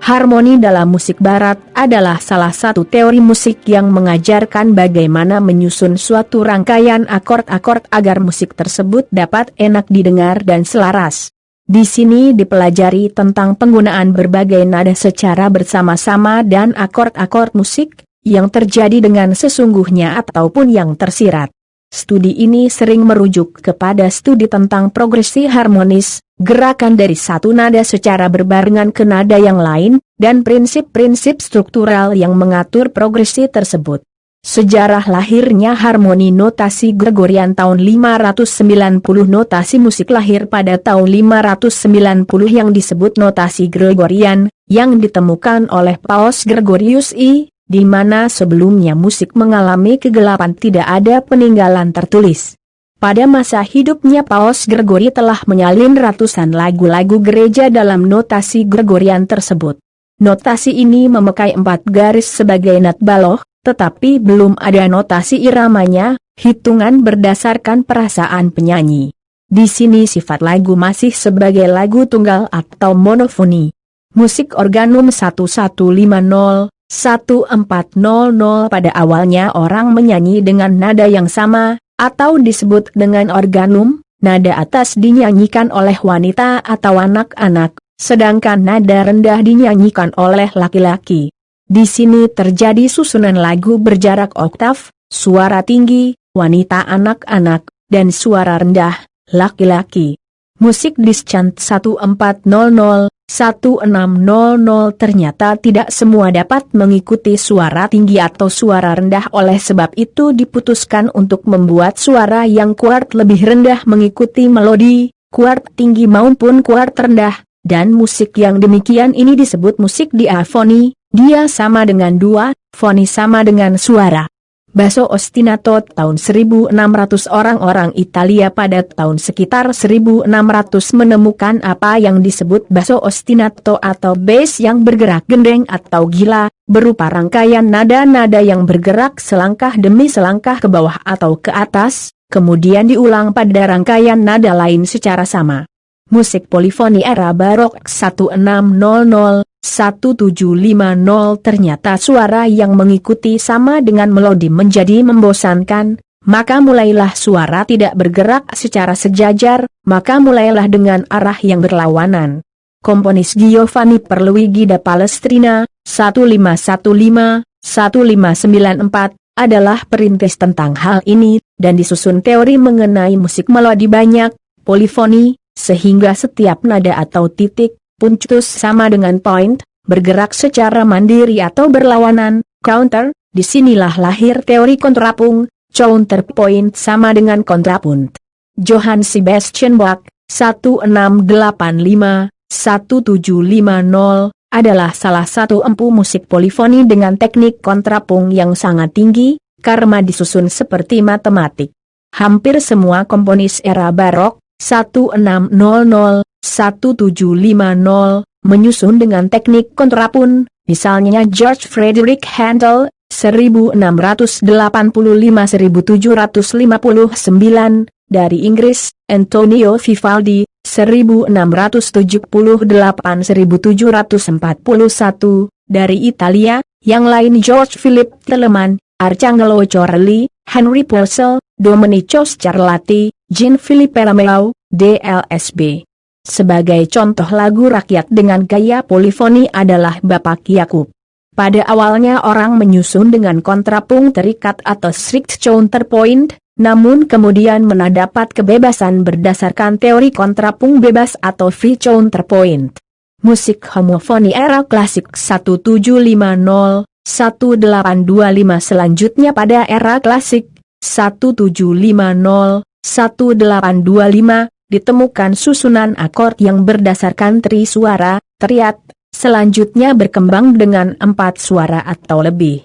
Harmoni dalam musik barat adalah salah satu teori musik yang mengajarkan bagaimana menyusun suatu rangkaian akord-akord agar musik tersebut dapat enak didengar dan selaras. Di sini dipelajari tentang penggunaan berbagai nada secara bersama-sama dan akord-akord musik yang terjadi dengan sesungguhnya ataupun yang tersirat. Studi ini sering merujuk kepada studi tentang progresi harmonis, gerakan dari satu nada secara berbarengan ke nada yang lain, dan prinsip-prinsip struktural yang mengatur progresi tersebut. Sejarah lahirnya harmoni notasi Gregorian tahun 590. Notasi musik lahir pada tahun 590 yang disebut notasi Gregorian, yang ditemukan oleh Paus Gregorius I, di mana sebelumnya musik mengalami kegelapan, tidak ada peninggalan tertulis. Pada masa hidupnya Paus Gregory telah menyalin ratusan lagu-lagu gereja dalam notasi Gregorian tersebut. Notasi ini memakai 4 garis sebagai nat baloh, tetapi belum ada notasi iramanya, hitungan berdasarkan perasaan penyanyi. Di sini sifat lagu masih sebagai lagu tunggal atau monofoni. Musik organum 1150 1400 pada awalnya orang menyanyi dengan nada yang sama, atau disebut dengan organum. Nada atas dinyanyikan oleh wanita atau anak-anak, sedangkan nada rendah dinyanyikan oleh laki-laki. Di sini terjadi susunan lagu berjarak oktav, suara tinggi, wanita anak-anak, dan suara rendah, laki-laki. Musik dischant 1400 1600 ternyata tidak semua dapat mengikuti suara tinggi atau suara rendah, oleh sebab itu diputuskan untuk membuat suara yang kuart lebih rendah mengikuti melodi, kuart tinggi maupun kuart rendah, dan musik yang demikian ini disebut musik diafoni, dia sama dengan dua, foni sama dengan suara. Basso ostinato tahun 1600. Orang-orang Italia pada tahun sekitar 1600 menemukan apa yang disebut basso ostinato atau bass yang bergerak gendeng atau gila, berupa rangkaian nada-nada yang bergerak selangkah demi selangkah ke bawah atau ke atas, kemudian diulang pada rangkaian nada lain secara sama. Musik polifoni era barok 1600 1750 ternyata suara yang mengikuti sama dengan melodi menjadi membosankan, maka mulailah suara tidak bergerak secara sejajar, maka mulailah dengan arah yang berlawanan. Komponis Giovanni Pierluigi da Palestrina, 1515-1594, adalah perintis tentang hal ini, dan disusun teori mengenai musik melodi banyak, polifoni, sehingga setiap nada atau titik punctus sama dengan point, bergerak secara mandiri atau berlawanan, counter. Disinilah lahir teori kontrapung, counterpoint sama dengan kontrapunt. Johann Sebastian Bach, 1685-1750, adalah salah satu empu musik polifoni dengan teknik kontrapung yang sangat tinggi, karena disusun seperti matematik. Hampir semua komponis era barok, 1600-1750, menyusun dengan teknik kontrapun, misalnya George Frederick Handel, 1685-1759, dari Inggris, Antonio Vivaldi, 1678-1741, dari Italia, yang lain George Philip Telemann, Arcangelo Corelli, Henry Purcell, Domenico Scarlatti, Jean-Philippe Rameau, DLSB. Sebagai contoh lagu rakyat dengan gaya polifoni adalah Bapak Yakub. Pada awalnya orang menyusun dengan kontrapung terikat atau strict counterpoint, namun kemudian mendapat kebebasan berdasarkan teori kontrapung bebas atau free counterpoint. Musik homofoni era klasik 1750-1825 selanjutnya pada era klasik 1750-1825 ditemukan susunan akord yang berdasarkan tri suara, triad, selanjutnya berkembang dengan 4 suara atau lebih.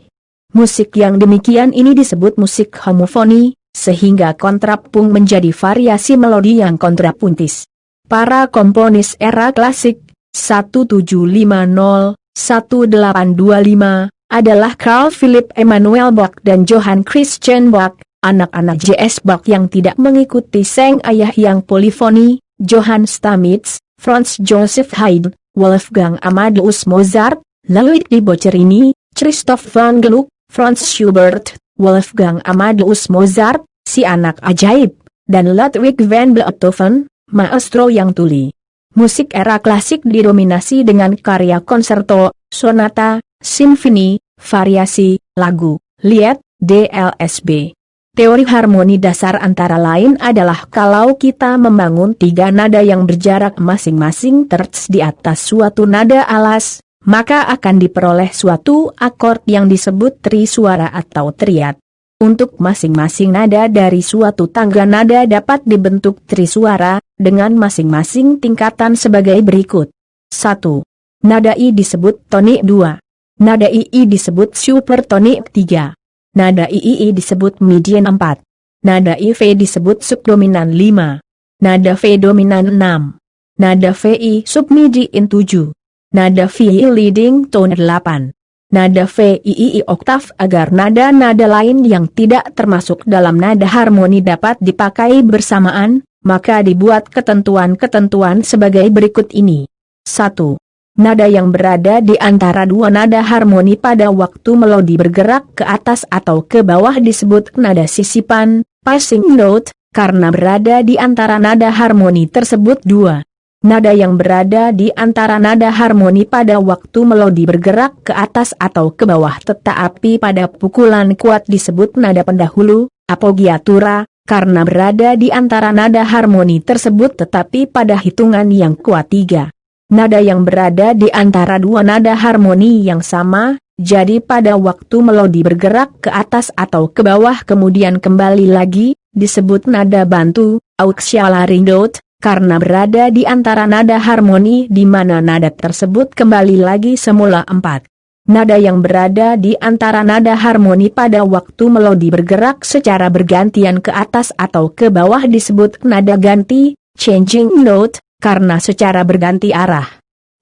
Musik yang demikian ini disebut musik homofoni, sehingga kontrapung menjadi variasi melodi yang kontrapuntis. Para komponis era klasik, 1750-1825, adalah Carl Philipp Emanuel Bach dan Johann Christian Bach. Anak-anak J.S. Bach yang tidak mengikuti sang ayah yang polifoni, Johann Stamitz, Franz Joseph Haydn, Wolfgang Amadeus Mozart, Luigi Boccherini, Christoph von Gluck, Franz Schubert, Wolfgang Amadeus Mozart, si anak ajaib, dan Ludwig van Beethoven, maestro yang tuli. Musik era klasik didominasi dengan karya konserto, sonata, simfoni, variasi, lagu, lied, DLSB. Teori harmoni dasar antara lain adalah kalau kita membangun tiga nada yang berjarak masing-masing terts di atas suatu nada alas, maka akan diperoleh suatu akord yang disebut trisuara atau triad. Untuk masing-masing nada dari suatu tangga nada dapat dibentuk trisuara, dengan masing-masing tingkatan sebagai berikut. 1. Nada I disebut tonik 2. Nada II disebut supertonik 3. Nada III disebut median 4. Nada IV disebut subdominan 5. Nada V dominan 6. Nada VI submedian 7. Nada VI leading tone 8. Nada VII oktav agar nada-nada lain yang tidak termasuk dalam nada harmoni dapat dipakai bersamaan, maka dibuat ketentuan-ketentuan sebagai berikut ini. 1. Nada yang berada di antara dua nada harmoni pada waktu melodi bergerak ke atas atau ke bawah disebut nada sisipan, passing note, karena berada di antara nada harmoni tersebut dua. Nada yang berada di antara nada harmoni pada waktu melodi bergerak ke atas atau ke bawah tetapi pada pukulan kuat disebut nada pendahulu, appoggiatura, karena berada di antara nada harmoni tersebut tetapi pada hitungan yang kuat 3. Nada yang berada di antara dua nada harmoni yang sama, jadi pada waktu melodi bergerak ke atas atau ke bawah kemudian kembali lagi, disebut nada bantu, auxiliary note, karena berada di antara nada harmoni di mana nada tersebut kembali lagi semula 4. Nada yang berada di antara nada harmoni pada waktu melodi bergerak secara bergantian ke atas atau ke bawah disebut nada ganti, changing note, karena secara berganti arah.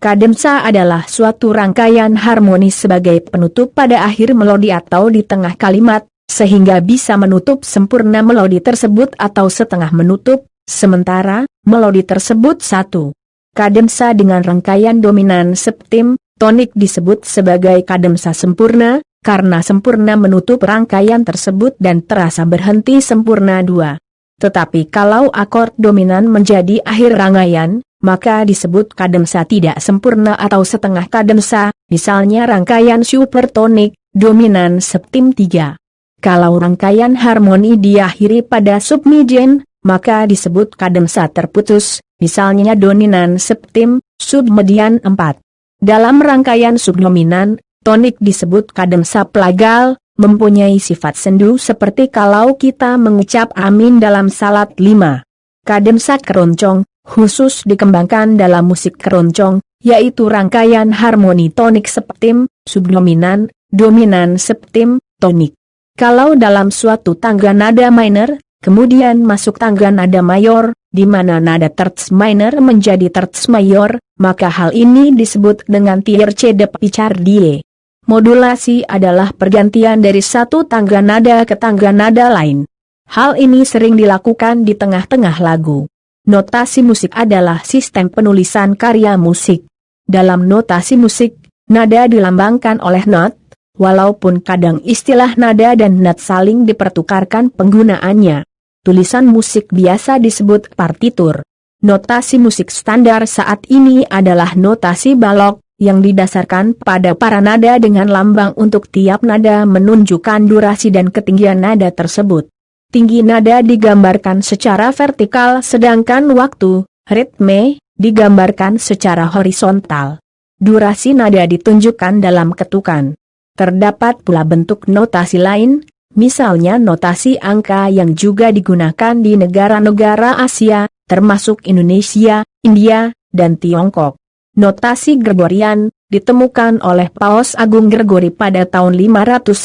Kademsa adalah suatu rangkaian harmonis sebagai penutup pada akhir melodi atau di tengah kalimat, sehingga bisa menutup sempurna melodi tersebut atau setengah menutup. Sementara, melodi tersebut satu kademsa dengan rangkaian dominan septim, tonik disebut sebagai kademsa sempurna, karena sempurna menutup rangkaian tersebut dan terasa berhenti sempurna 2. Tetapi kalau akord dominan menjadi akhir rangkaian, maka disebut kademsa tidak sempurna atau setengah kademsa, misalnya rangkaian supertonik, dominan septim 3. Kalau rangkaian harmoni diakhiri pada submedian, maka disebut kademsa terputus, misalnya dominan septim, submedian 4. Dalam rangkaian subdominan, tonik disebut kademsa plagal, mempunyai sifat sendu seperti kalau kita mengucap amin dalam salat 5. Kademsa keroncong, khusus dikembangkan dalam musik keroncong, yaitu rangkaian harmoni tonik septim, subdominan, dominan septim, tonik. Kalau dalam suatu tangga nada minor, kemudian masuk tangga nada mayor, di mana nada terts minor menjadi terts mayor, maka hal ini disebut dengan tierce de Picardy. Modulasi adalah pergantian dari satu tangga nada ke tangga nada lain. Hal ini sering dilakukan di tengah-tengah lagu. Notasi musik adalah sistem penulisan karya musik. Dalam notasi musik, nada dilambangkan oleh not, walaupun kadang istilah nada dan not saling dipertukarkan penggunaannya. Tulisan musik biasa disebut partitur. Notasi musik standar saat ini adalah notasi balok, yang didasarkan pada para nada dengan lambang untuk tiap nada menunjukkan durasi dan ketinggian nada tersebut. Tinggi nada digambarkan secara vertikal sedangkan waktu, ritme, digambarkan secara horizontal. Durasi nada ditunjukkan dalam ketukan. Terdapat pula bentuk notasi lain, misalnya notasi angka yang juga digunakan di negara-negara Asia, termasuk Indonesia, India, dan Tiongkok. Notasi Gregorian, ditemukan oleh Paus Agung Gregory pada tahun 591,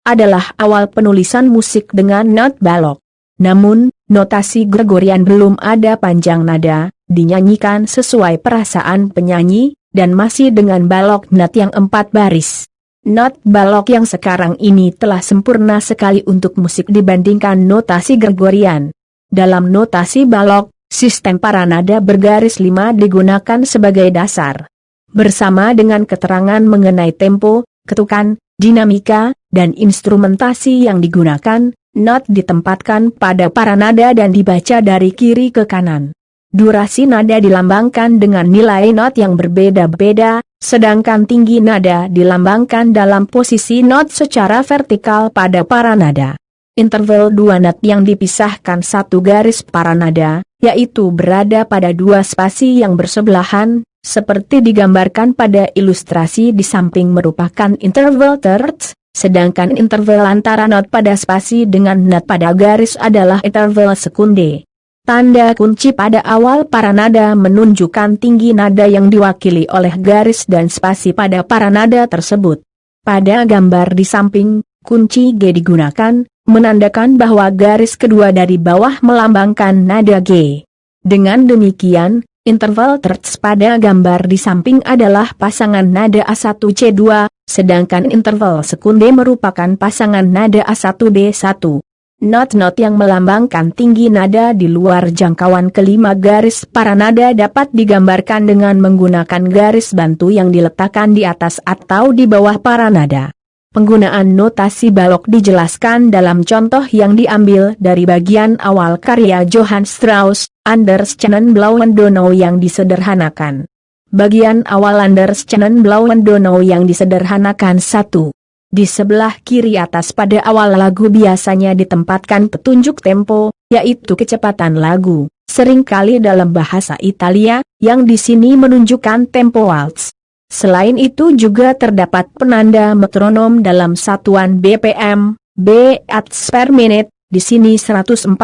adalah awal penulisan musik dengan not balok. Namun, notasi Gregorian belum ada panjang nada, dinyanyikan sesuai perasaan penyanyi, dan masih dengan balok not yang 4 baris. Not balok yang sekarang ini telah sempurna sekali untuk musik dibandingkan notasi Gregorian. Dalam notasi balok, Sistem paranada bergaris 5 digunakan sebagai dasar. Bersama dengan keterangan mengenai tempo, ketukan, dinamika, dan instrumentasi yang digunakan, not ditempatkan pada paranada dan dibaca dari kiri ke kanan. Durasi nada dilambangkan dengan nilai not yang berbeda-beda, sedangkan tinggi nada dilambangkan dalam posisi not secara vertikal pada paranada. Interval 2 not yang dipisahkan satu garis paranada, yaitu berada pada 2 spasi yang bersebelahan, seperti digambarkan pada ilustrasi di samping merupakan interval thirds, sedangkan interval antara not pada spasi dengan not pada garis adalah interval sekunde. Tanda kunci pada awal paranada menunjukkan tinggi nada yang diwakili oleh garis dan spasi pada paranada tersebut. Pada gambar di samping, kunci G digunakan, menandakan bahwa garis kedua dari bawah melambangkan nada G. Dengan demikian, interval terts pada gambar di samping adalah pasangan nada A1C2, sedangkan interval sekunde merupakan pasangan nada A1B1. Not-not yang melambangkan tinggi nada di luar jangkauan kelima garis paranada dapat digambarkan dengan menggunakan garis bantu yang diletakkan di atas atau di bawah paranada. Penggunaan notasi balok dijelaskan dalam contoh yang diambil dari bagian awal karya Johann Strauss, Anders Blauen Donau yang disederhanakan. Bagian awal Anders Blauen Donau yang disederhanakan 1. Di sebelah kiri atas pada awal lagu biasanya ditempatkan petunjuk tempo, yaitu kecepatan lagu, seringkali dalam bahasa Italia, yang di sini menunjukkan tempo waltz. Selain itu juga terdapat penanda metronom dalam satuan BPM, beats per minute, di sini 142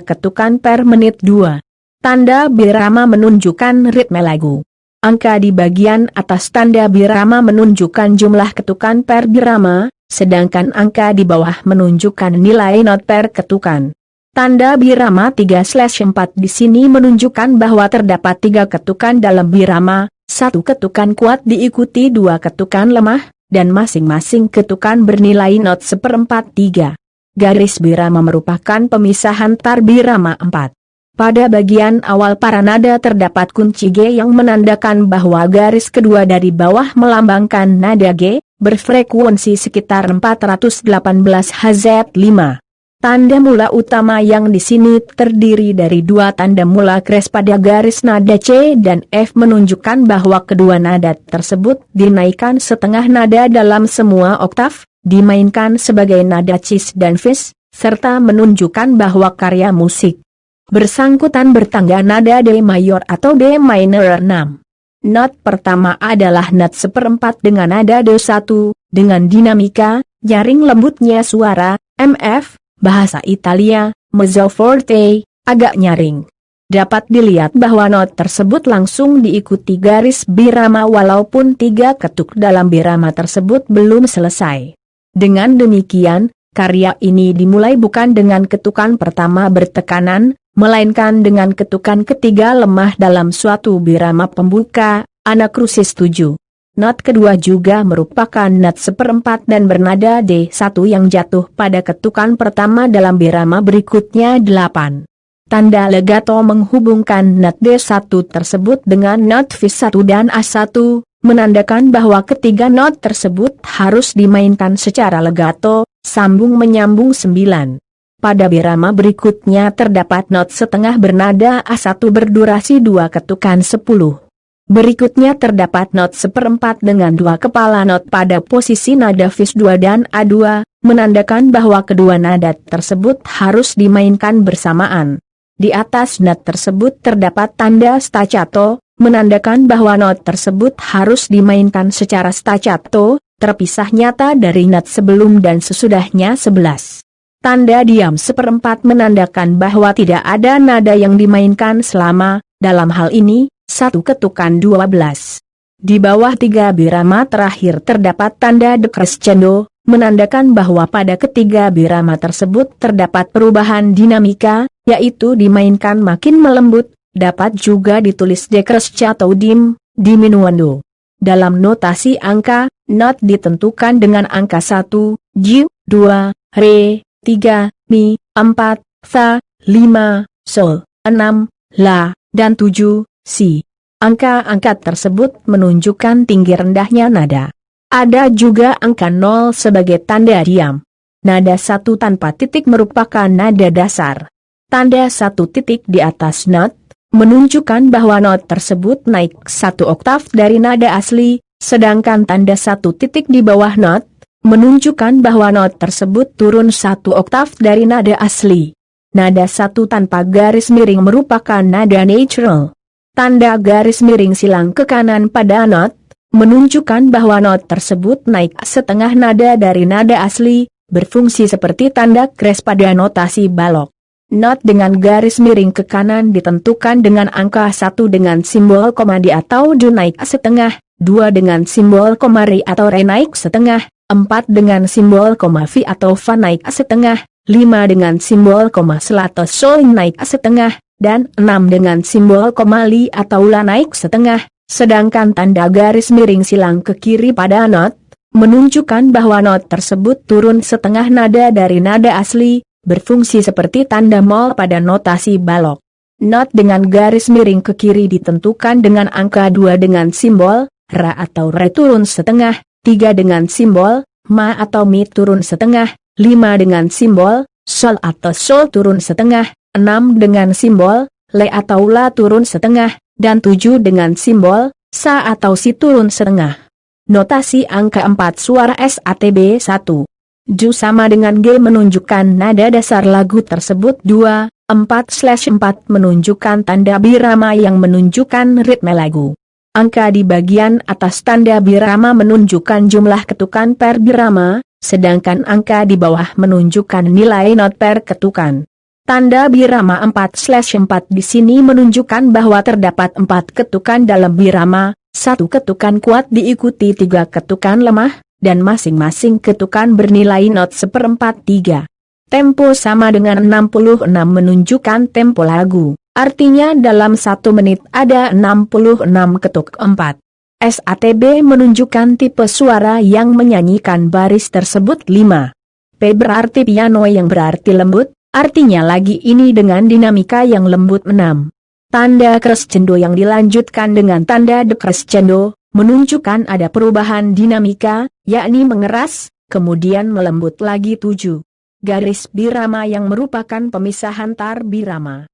ketukan per menit 2. Tanda birama menunjukkan ritme lagu. Angka di bagian atas tanda birama menunjukkan jumlah ketukan per birama, sedangkan angka di bawah menunjukkan nilai not per ketukan. Tanda birama 3/4 di sini menunjukkan bahwa terdapat 3 ketukan dalam birama, 1 ketukan kuat diikuti 2 ketukan lemah, dan masing-masing ketukan bernilai not 1/4-3. Garis birama merupakan pemisahan tar birama 4. Pada bagian awal paranada terdapat kunci G yang menandakan bahwa garis kedua dari bawah melambangkan nada G, berfrekuensi sekitar 418 Hz5. Tanda mula utama yang di sini terdiri dari 2 tanda mula kres pada garis nada C dan F menunjukkan bahwa kedua nada tersebut dinaikkan setengah nada dalam semua oktav, dimainkan sebagai nada cis dan fis, serta menunjukkan bahwa karya musik bersangkutan bertangga nada D mayor atau D minor 6. Not pertama adalah not 1/4 dengan nada D1, dengan dinamika, nyaring lembutnya suara, MF, bahasa Italia, mezzo forte, agak nyaring. Dapat dilihat bahwa not tersebut langsung diikuti garis birama walaupun 3 ketuk dalam birama tersebut belum selesai. Dengan demikian, karya ini dimulai bukan dengan ketukan pertama bertekanan, melainkan dengan ketukan ketiga lemah dalam suatu birama pembuka, anakrusis 7. Not kedua juga merupakan not 1/4 dan bernada D1 yang jatuh pada ketukan pertama dalam birama berikutnya 8. Tanda legato menghubungkan not D1 tersebut dengan not fis 1 dan A1, menandakan bahwa ketiga not tersebut harus dimainkan secara legato, sambung menyambung 9. Pada birama berikutnya terdapat not setengah bernada A1 berdurasi 2 ketukan 10. Berikutnya terdapat not 1/4 dengan 2 kepala not pada posisi nada fis 2 dan A2, menandakan bahwa kedua nada tersebut harus dimainkan bersamaan. Di atas not tersebut terdapat tanda staccato, menandakan bahwa not tersebut harus dimainkan secara staccato, terpisah nyata dari not sebelum dan sesudahnya 11. Tanda diam 1/4 menandakan bahwa tidak ada nada yang dimainkan selama, dalam hal ini, 1 ketukan 12. Di bawah 3 birama terakhir terdapat tanda decrescendo, menandakan bahwa pada ketiga birama tersebut terdapat perubahan dinamika, yaitu dimainkan makin melembut, dapat juga ditulis decrescendo dim, diminuendo. Dalam notasi angka, not ditentukan dengan angka 1, G, 2, Re, 3, Mi, 4, Fa, 5, Sol, 6, La, dan 7, Si. Angka-angka tersebut menunjukkan tinggi rendahnya nada. Ada juga angka 0 sebagai tanda diam. Nada 1 tanpa titik merupakan nada dasar. Tanda 1 titik di atas not menunjukkan bahwa not tersebut naik 1 oktav dari nada asli, sedangkan tanda 1 titik di bawah not menunjukkan bahwa not tersebut turun 1 oktav dari nada asli. Nada 1 tanpa garis miring merupakan nada natural. Tanda garis miring silang ke kanan pada not menunjukkan bahwa not tersebut naik setengah nada dari nada asli, berfungsi seperti tanda kres pada notasi balok. Not dengan garis miring ke kanan ditentukan dengan angka 1 dengan simbol koma di atau do naik setengah, 2 dengan simbol koma ri atau re naik setengah, 4 dengan simbol koma fi atau fa naik setengah, 5 dengan simbol koma sel atau sol naik setengah, dan 6 dengan simbol koma li atau la naik setengah, sedangkan tanda garis miring silang ke kiri pada not menunjukkan bahwa not tersebut turun setengah nada dari nada asli, berfungsi seperti tanda mol pada notasi balok. Not dengan garis miring ke kiri ditentukan dengan angka 2 dengan simbol ra atau re turun setengah, 3 dengan simbol ma atau mi turun setengah, 5 dengan simbol sol atau sol turun setengah, 6 dengan simbol le atau la turun setengah, dan 7 dengan simbol sa atau si turun setengah. Notasi angka 4 suara SATB 1. Do sama dengan G menunjukkan nada dasar lagu tersebut. 2, 4/4 menunjukkan tanda birama yang menunjukkan ritme lagu. Angka di bagian atas tanda birama menunjukkan jumlah ketukan per birama, sedangkan angka di bawah menunjukkan nilai not per ketukan. Tanda birama 4/4 di sini menunjukkan bahwa terdapat 4 ketukan dalam birama, 1 ketukan kuat diikuti 3 ketukan lemah, dan masing-masing ketukan bernilai not 1/4-3. Tempo sama dengan 66 menunjukkan tempo lagu. Artinya dalam 1 menit ada 66 ketuk 4. SATB menunjukkan tipe suara yang menyanyikan baris tersebut 5. P berarti piano yang berarti lembut, artinya lagi ini dengan dinamika yang lembut 6. Tanda crescendo yang dilanjutkan dengan tanda decrescendo, menunjukkan ada perubahan dinamika, yakni mengeras, kemudian melembut lagi 7. Garis birama yang merupakan pemisahan tar birama.